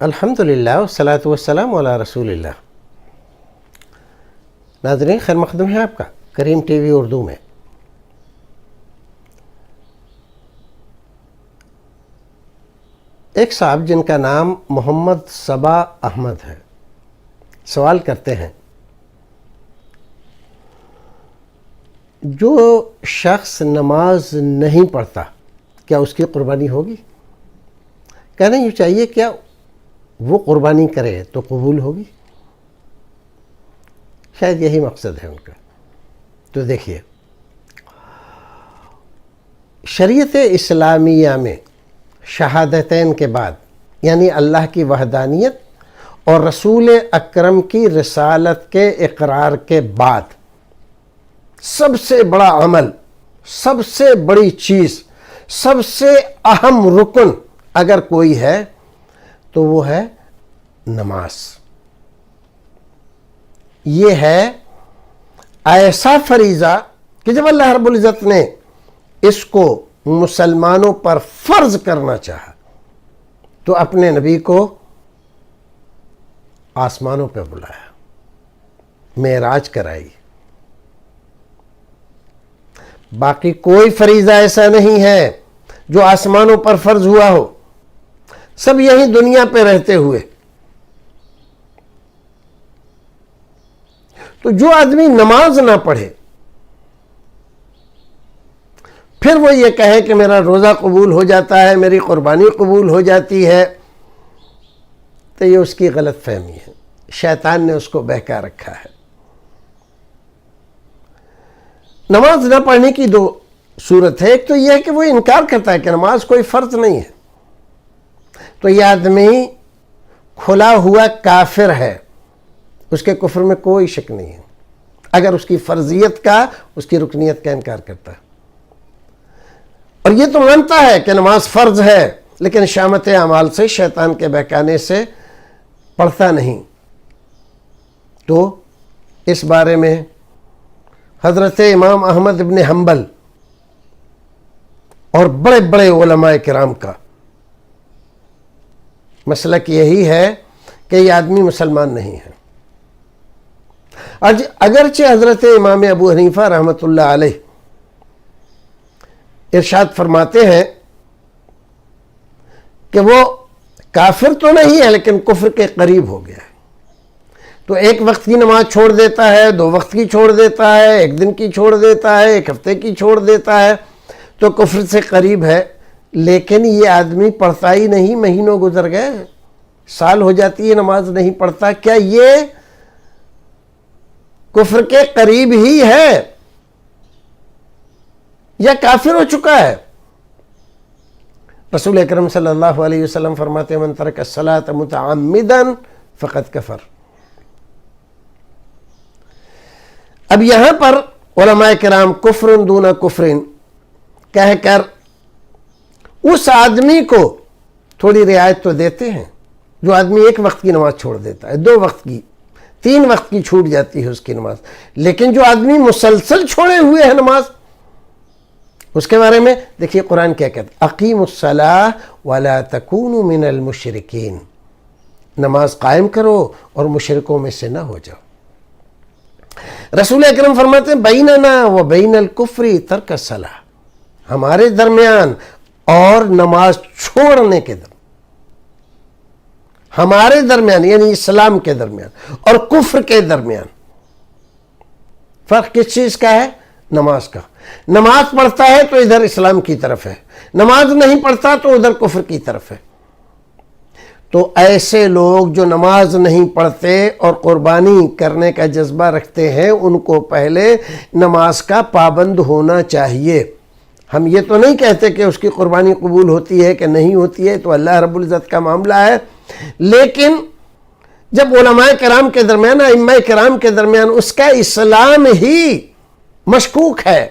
الحمدللہ والصلاۃ والسلام علی رسول اللہ۔ ناظرین، خیر مقدم ہے آپ کا کریم ٹی وی اردو میں۔ ایک صاحب جن کا نام محمد صبا احمد ہے سوال کرتے ہیں، جو شخص نماز نہیں پڑھتا کیا اس کی قربانی ہوگی؟ کہنا یہ چاہیے کیا وہ قربانی کرے تو قبول ہوگی؟ شاید یہی مقصد ہے ان کا۔ تو دیکھیے، شریعت اسلامیہ میں شہادتین کے بعد یعنی اللہ کی وحدانیت اور رسول اکرم کی رسالت کے اقرار کے بعد سب سے بڑا عمل، سب سے بڑی چیز، سب سے اہم رکن اگر کوئی ہے تو وہ ہے نماز۔ یہ ہے ایسا فریضہ کہ جب اللہ رب العزت نے اس کو مسلمانوں پر فرض کرنا چاہا تو اپنے نبی کو آسمانوں پہ بلایا، معراج کرائی۔ باقی کوئی فریضہ ایسا نہیں ہے جو آسمانوں پر فرض ہوا ہو، سب یہی دنیا پہ رہتے ہوئے۔ تو جو آدمی نماز نہ پڑھے پھر وہ یہ کہے کہ میرا روزہ قبول ہو جاتا ہے، میری قربانی قبول ہو جاتی ہے، تو یہ اس کی غلط فہمی ہے، شیطان نے اس کو بہکا رکھا ہے۔ نماز نہ پڑھنے کی دو صورت ہے، ایک تو یہ ہے کہ وہ انکار کرتا ہے کہ نماز کوئی فرض نہیں ہے، تو یہ آدمی کھلا ہوا کافر ہے، اس کے کفر میں کوئی شک نہیں ہے اگر اس کی فرضیت کا، اس کی رکنیت کا انکار کرتا ہے۔ اور یہ تو مانتا ہے کہ نماز فرض ہے لیکن شامت اعمال سے، شیطان کے بہکانے سے پڑھتا نہیں۔ تو اس بارے میں حضرت امام احمد بن حنبل اور بڑے بڑے علماء کرام کا مسلک یہی ہے کہ یہ آدمی مسلمان نہیں ہے۔ اگرچہ حضرت امام ابو حنیفہ رحمۃ اللہ علیہ ارشاد فرماتے ہیں کہ وہ کافر تو نہیں ہے لیکن کفر کے قریب ہو گیا ہے، تو ایک وقت کی نماز چھوڑ دیتا ہے، 2 وقت کی چھوڑ دیتا ہے، 1 دن کی چھوڑ دیتا ہے، 1 ہفتے کی چھوڑ دیتا ہے، تو کفر سے قریب ہے۔ لیکن یہ آدمی پڑھتا ہی نہیں، مہینوں گزر گئے، سال ہو جاتی ہے نماز نہیں پڑھتا، کیا یہ کفر کے قریب ہی ہے یا کافر ہو چکا ہے؟ رسول اکرم صلی اللہ علیہ وسلم فرماتے ہیں من ترک الصلاۃ متعمدا فقد کفر۔ اب یہاں پر علماء کرام کفر دون کفر کہہ کر اس آدمی کو تھوڑی رعایت تو دیتے ہیں جو آدمی 1 وقت کی نماز چھوڑ دیتا ہے، 2 وقت کی، 3 وقت کی چھوٹ جاتی ہے اس کی نماز، لیکن جو آدمی مسلسل چھوڑے ہوئے ہے نماز، اس کے بارے میں دیکھیے قرآن کیا کہتا ہے، اقیموا الصلاۃ ولا تکونوا من المشرکین، نماز قائم کرو اور مشرکوں میں سے نہ ہو جاؤ۔ رسول اکرم فرماتے ہیں بیننا و بین الکفر ترک الصلاۃ، ہمارے درمیان اور نماز چھوڑنے کے درمیان، ہمارے درمیان یعنی اسلام کے درمیان اور کفر کے درمیان فرق کس چیز کا ہے؟ نماز کا۔ نماز پڑھتا ہے تو ادھر اسلام کی طرف ہے، نماز نہیں پڑھتا تو ادھر کفر کی طرف ہے۔ تو ایسے لوگ جو نماز نہیں پڑھتے اور قربانی کرنے کا جذبہ رکھتے ہیں، ان کو پہلے نماز کا پابند ہونا چاہیے۔ ہم یہ تو نہیں کہتے کہ اس کی قربانی قبول ہوتی ہے کہ نہیں ہوتی ہے، تو اللہ رب العزت کا معاملہ ہے، لیکن جب علماء کرام کے درمیان، ائمہ کرام کے درمیان اس کا اسلام ہی مشکوک ہے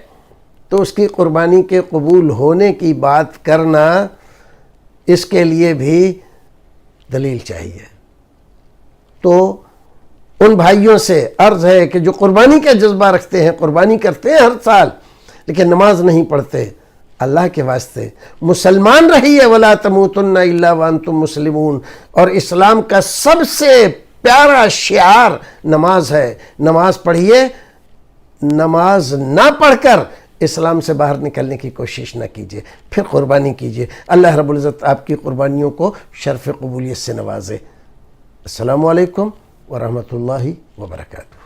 تو اس کی قربانی کے قبول ہونے کی بات کرنا، اس کے لیے بھی دلیل چاہیے۔ تو ان بھائیوں سے عرض ہے کہ جو قربانی کا جذبہ رکھتے ہیں، قربانی کرتے ہیں ہر سال لیکن نماز نہیں پڑھتے، اللہ کے واسطے مسلمان رہیے، وَلَا تَمُوتُنَّ إِلَّا وَأَنْتُمْ مُسْلِمُونَ۔ اور اسلام کا سب سے پیارا شعار نماز ہے، نماز پڑھیے، نماز نہ پڑھ کر اسلام سے باہر نکلنے کی کوشش نہ کیجیے، پھر قربانی کیجیے۔ اللہ رب العزت آپ کی قربانیوں کو شرف قبولیت سے نوازے۔ السلام علیکم ورحمۃ اللہ وبرکاتہ۔